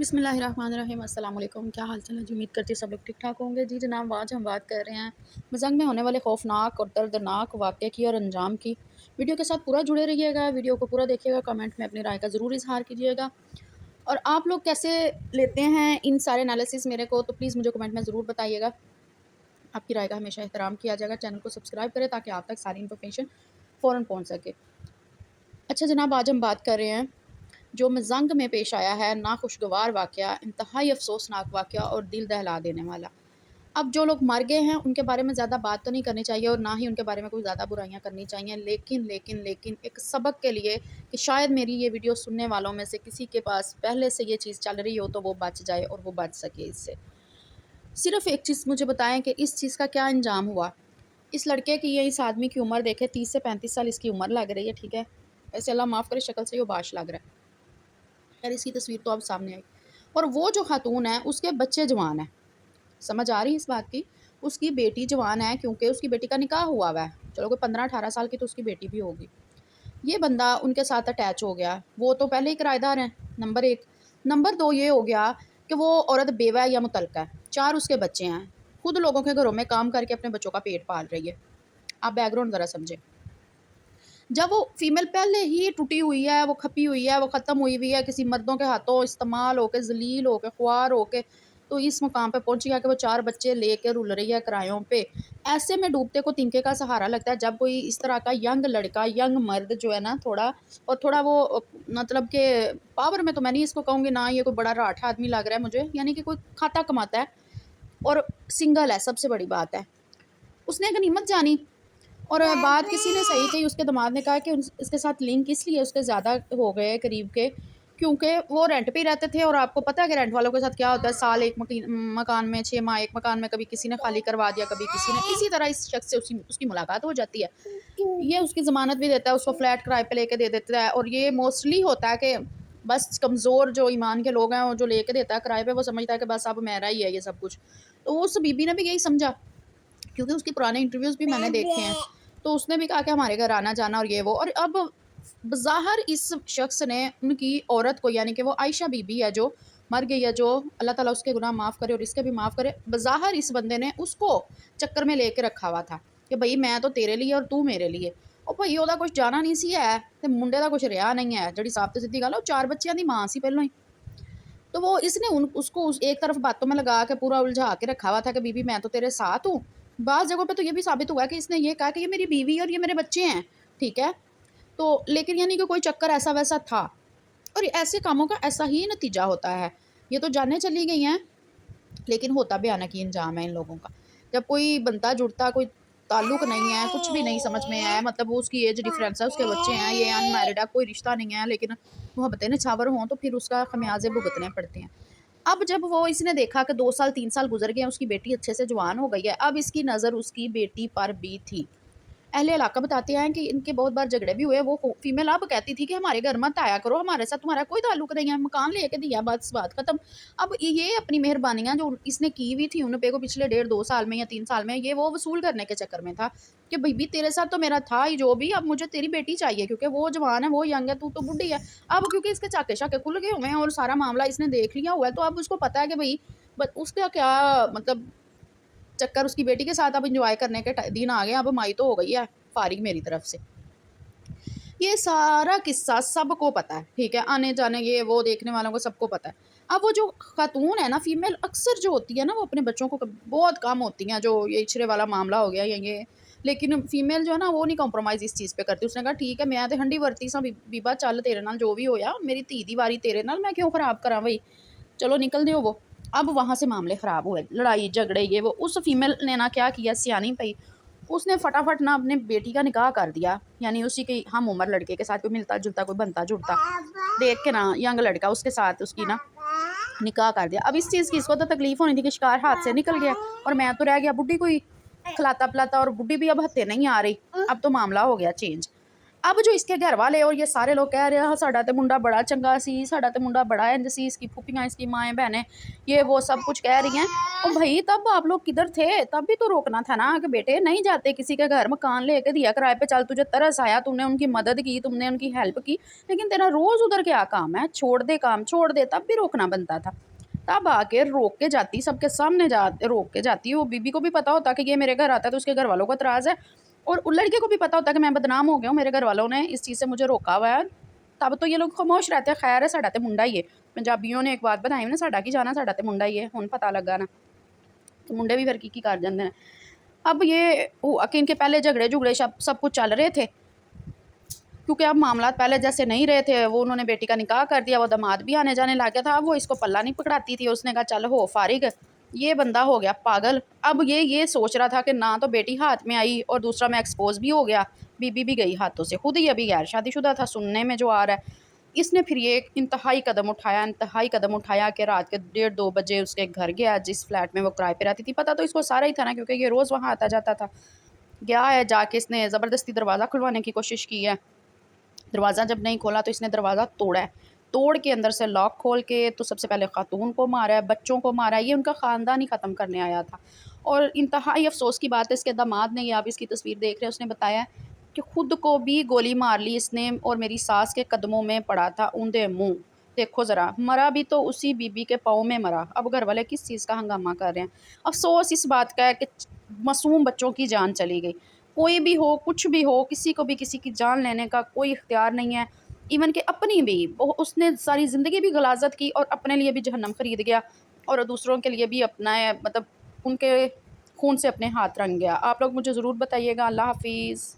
बिस्मिल्लाहिर्रहमानिर्रहीम। अस्सलाम वालेकुम। क्या हाल चाल है जी? उम्मीद करती हूँ सब लोग ठीक ठाक होंगे। जी जनाब, आज हम बात कर रहे हैं मज़ंग में होने वाले खौफनाक और दर्दनाक वाक़ये की और अंजाम की। वीडियो के साथ पूरा जुड़े रहिएगा, वीडियो को पूरा देखिएगा, कमेंट में अपनी राय का ज़रूर इज़हार कीजिएगा। और आप लोग कैसे लेते हैं इन सारे एनालिसिस मेरे को, तो प्लीज़ मुझे कमेंट में ज़रूर बताइएगा। आपकी राय का हमेशा एहतराम किया जाएगा। चैनल को सब्सक्राइब करें ताकि आप तक सारी इन्फॉर्मेशन फ़ौरन पहुँच सके। अच्छा जनाब, आज हम बात कर रहे हैं जो मज़ंग में पेश आया है नाखुशगवार वाक़या, इंतहाई अफ़सोसनाक वाक़या और दिल दहला देने वाला। अब जो लोग मर गए हैं उनके बारे में ज़्यादा बात तो नहीं करनी चाहिए और ना ही उनके बारे में कोई ज़्यादा बुराइयां करनी चाहिए, लेकिन एक सबक के लिए कि शायद मेरी ये वीडियो सुनने वालों में से किसी के पास पहले से ये चीज़ चल रही हो तो वो बच जाए और वो बच सके इससे। सिर्फ एक चीज़ मुझे बताएं कि इस चीज़ का क्या अंजाम हुआ। इस लड़के की इस आदमी की उम्र देखे, 30 से 35 साल इसकी उम्र लग रही है, ठीक है। ऐसे अल्लाह माफ़ करे, शक्ल से वो बाश लग रहा है। खैर इसकी तस्वीर तो अब सामने आई। और वो जो खातून है उसके बच्चे जवान हैं। समझ आ रही है इस बात की? उसकी बेटी जवान है क्योंकि उसकी बेटी का निकाह हुआ हुआ है। चलो कोई 15-18 साल की तो उसकी बेटी भी होगी। ये बंदा उनके साथ अटैच हो गया। वो तो पहले ही किराएदार हैं, नंबर 1। नंबर 2 ये हो गया कि वो औरत बेवा है या मुतल्लका है। 4 उसके बच्चे हैं। खुद लोगों के घरों में काम करके अपने बच्चों का पेट पाल रही है। आप बैकग्राउंड ज़रा समझें। जब वो फीमेल पहले ही टूटी हुई है, वो खपी हुई है, वो ख़त्म हुई हुई है, किसी मर्दों के हाथों इस्तेमाल होके, ज़लील होके, ख्वार होके, तो इस मुकाम पे पहुंची है कि वो 4 बच्चे लेके रुल रही है किरायों पे। ऐसे में डूबते को तिनके का सहारा लगता है जब कोई इस तरह का यंग लड़का, यंग मर्द जो है ना, थोड़ा वो मतलब कि पावर में तो मैं नहीं इसको कहूँगी, ना ये कोई बड़ा राठ आदमी लग रहा है मुझे, यानी कि कोई खाता कमाता है और सिंगल है, सबसे बड़ी बात है। उसने गनीमत जानी। और बात किसी ने सही कही, उसके दामाद ने कहा कि इसके साथ लिंक इसलिए उसके ज़्यादा हो गए करीब के, क्योंकि वो रेंट पे ही रहते थे और आपको पता है कि रेंट वालों के साथ क्या होता है। साल एक मकान में, 6 माह एक मकान में, कभी किसी ने खाली करवा दिया, कभी किसी ने। इसी तरह इस शख्स से उसकी मुलाकात हो जाती है। ये उसकी ज़मानत भी देता है, उसको फ्लैट किराए पे लेके दे देता है। और ये मोस्टली होता है कि बस कमज़ोर जो ईमान के लोग हैं, वो जो लेके देता है किराए पे, वो समझता है कि बस अब मेरा ही है ये सब कुछ। तो उस बीबी ने भी यही समझा, क्योंकि उसके पुराने इंटरव्यूज़ भी मैंने देखे हैं। तो उसने भी कहा कि हमारे घर आना जाना और ये वो। और अब बज़ाहिर इस शख्स ने उनकी औरत को, यानी कि वो आयशा बीबी है जो मर गई है, जो अल्लाह ताला उसके गुनाह माफ़ करे और इसके भी माफ़ करे, बज़ाहिर इस बंदे ने उसको चक्कर में लेके रखा हुआ था कि भाई मैं तो तेरे लिए और तू मेरे लिए। और भाई ਉਹਦਾ कुछ जाना नहीं सी है तो मुंडे का कुछ रहा नहीं है, जी साफ तो सीधी गल है। 4 बच्चों की मां सी पहलों ही। तो वो इसने उसको एक तरफ बातों में लगा के पूरा उलझा के रखा हुआ था कि बीबी मैं तो तेरे साथ हूँ। बाज़ जगहों पे तो ये भी साबित हुआ कि इसने ये कहा कि ये मेरी बीवी और ये मेरे बच्चे हैं, ठीक है। तो लेकिन यानी कि कोई चक्कर ऐसा वैसा था। और ऐसे कामों का ऐसा ही नतीजा होता है। ये तो जाने चली गई हैं, लेकिन होता भयानक ही अंजाम है इन लोगों का। जब कोई बनता जुड़ता कोई ताल्लुक नहीं है, कुछ भी नहीं समझ में आया, मतलब वो उसकी एज डिफरेंस है, उसके बच्चे हैं, ये अनमैरिड है, कोई रिश्ता नहीं है, लेकिन मोहब्बतें नछावर हों तो फिर उसका खमियाजे भुगतने पड़ते हैं। अब जब वो इसने देखा कि 2 साल 3 साल गुजर गए हैं, उसकी बेटी अच्छे से जवान हो गई है, अब इसकी नज़र उसकी बेटी पर भी थी। अहले इलाका बताते हैं कि इनके बहुत बार झगड़े भी हुए। वो फीमेल अब कहती थी कि हमारे घर मत आया करो, हमारे साथ तुम्हारा कोई ताल्लुक नहीं है, मकान लेके दिया, बस बात खत्म। अब ये अपनी मेहरबानियां जो इसने की हुई थी उन पे को पिछले 1.5-2 साल में या 3 साल में, ये वो वसूल करने के चक्कर में था कि भाई तेरे साथ तो मेरा था ही जो भी, अब मुझे तेरी बेटी चाहिए क्योंकि वो जवान है, वो यंग है, तू तो बुढ़ी है। अब क्योंकि इसके चाके शाके खुल गए हुए हैं और सारा मामला इसने देख लिया हुआ है, तो अब उसको पता है कि भाई उसका क्या मतलब चक्कर उसकी बेटी के साथ अब इंजॉय करने के दिन आ गए। अब माई तो हो गई है फारिग मेरी तरफ से। ये सारा किस्सा सबको पता है, ठीक है, आने जाने ये वो देखने वालों को सबको पता है। अब वो जो खातून है ना, फीमेल अक्सर जो होती है ना, वो अपने बच्चों को बहुत कम होती हैं, जो ये इछरे वाला मामला हो गया या ये। लेकिन फीमेल जो है ना, वो नहीं कॉम्प्रोमाइज़ इस चीज़ पे करती। उसने कहा ठीक है मैं तो हंडी वरती सा बीबा, चल तेरे नाल जो भी होया, मेरी धी दी वारी तेरे नाल, मैं क्यों खराब करा भाई, चलो निकल दो वो। अब वहाँ से मामले ख़राब हुए, लड़ाई झगड़े ये वो। उस फीमेल ने ना क्या किया, सियानी पई, उसने फटाफट ना अपने बेटी का निकाह कर दिया, यानी उसी की हम उम्र लड़के के साथ कोई मिलता जुलता कोई बनता जुड़ता देख के ना, यंग लड़का, उसके साथ उसकी ना निकाह कर दिया। अब इस चीज़ की इसको तो तकलीफ होनी थी कि शिकार हाथ से निकल गया और मैं तो रह गया बुढ़ी कोई खिलाता पिलाता, और बुढ़ी भी अब हत्ते नहीं आ रही। अब तो मामला हो गया चेंज। اب جو اس کے گھر والے اور یہ سارے لوگ کہہ رہے ہیں ساڈا تے منڈا بڑا چنگا سی، ساڈا تے منڈا بڑا انج سی، اس کی پھوپھیاں اس کی مائیں بہنیں یہ وہ سب کچھ کہہ رہی ہیں۔ اور بھائی تب آپ لوگ کدھر تھے؟ تب بھی تو روکنا تھا نا کہ بیٹے نہیں جاتے کسی کے گھر، مکان لے کے دیا کرائے پہ، چل تجھے ترس آیا، تم نے ان کی مدد کی، تم نے ان کی ہیلپ کی، لیکن تیرا روز ادھر کیا کام ہے؟ چھوڑ دے کام، چھوڑ دے، تب بھی روکنا بنتا تھا۔ تب آ کے روک کے جاتی، سب کے سامنے روک کے جاتی، وہ بی بی کو بھی پتا ہوتا کہ یہ میرے گھر آتا ہے تو اس کے گھر والوں کو اعتراض ہے، اور لڑکے کو بھی پتا ہوتا کہ میں بدنام ہو گیا ہوں، میرے گھر والوں نے اس چیز سے مجھے روکا ہوا ہے، تب تو یہ لوگ خاموش رہتے ہیں۔ خیر ہے ساڈا تے منڈا ہی ہے، پنجابیوں نے ایک بات بتائی نا، ساڈا کی جانا ساڈا تے منڈا ہی ہے، ہن پتا لگا نا کہ منڈے بھی پھر کی کر جاندے ہیں۔ اب یہ کہ ان کے پہلے جھگڑے سب کچھ چل رہے تھے، کیونکہ اب معاملات پہلے جیسے نہیں رہے تھے، وہ انہوں نے بیٹی کا نکاح کر دیا، وہ داماد بھی آنے جانے لگ گیا تھا، اب وہ اس کو پلہ نہیں پکڑاتی تھی، اس نے کہا چل ہو فارغ، یہ بندہ ہو گیا پاگل۔ اب یہ سوچ رہا تھا کہ نہ تو بیٹی ہاتھ میں آئی اور دوسرا میں ایکسپوز بھی ہو گیا، بی بی بھی گئی ہاتھوں سے، خود ہی ابھی غیر شادی شدہ تھا سننے میں جو آ رہا ہے۔ اس نے پھر یہ ایک انتہائی قدم اٹھایا کہ رات کے 1:30-2 بجے اس کے گھر گیا، جس فلیٹ میں وہ کرائے پہ رہتی تھی، پتہ تو اس کو سارا ہی تھا نا کیونکہ یہ روز وہاں آتا جاتا تھا۔ گیا ہے، جا کے اس نے زبردستی دروازہ کھلوانے کی کوشش کی ہے، دروازہ جب نہیں کھولا تو اس نے دروازہ توڑا ہے، توڑ کے اندر سے لاک کھول کے تو سب سے پہلے خاتون کو مارا ہے، بچوں کو مارا ہے، یہ ان کا خاندان ہی ختم کرنے آیا تھا۔ اور انتہائی افسوس کی بات ہے، اس کے داماد نے، یہ آپ اس کی تصویر دیکھ رہے ہیں، اس نے بتایا کہ خود کو بھی گولی مار لی اس نے اور میری ساس کے قدموں میں پڑا تھا اوندے منہ، دیکھو ذرا، مرا بھی تو اسی بی بی کے پاؤں میں مرا۔ اب گھر والے کس چیز کا ہنگامہ کر رہے ہیں؟ افسوس اس بات کا ہے کہ معصوم بچوں کی جان چلی گئی۔ کوئی بھی ہو، کچھ بھی ہو، کسی کو بھی کسی کی جان لینے کا کوئی اختیار نہیں ہے، ایون کہ اپنی بھی، اس نے ساری زندگی بھی غلاظت کی اور اپنے لیے بھی جہنم خرید گیا اور دوسروں کے لیے بھی اپنا مطلب ان کے خون سے اپنے ہاتھ رنگ گیا۔ آپ لوگ مجھے ضرور بتائیے گا۔ اللہ حافظ۔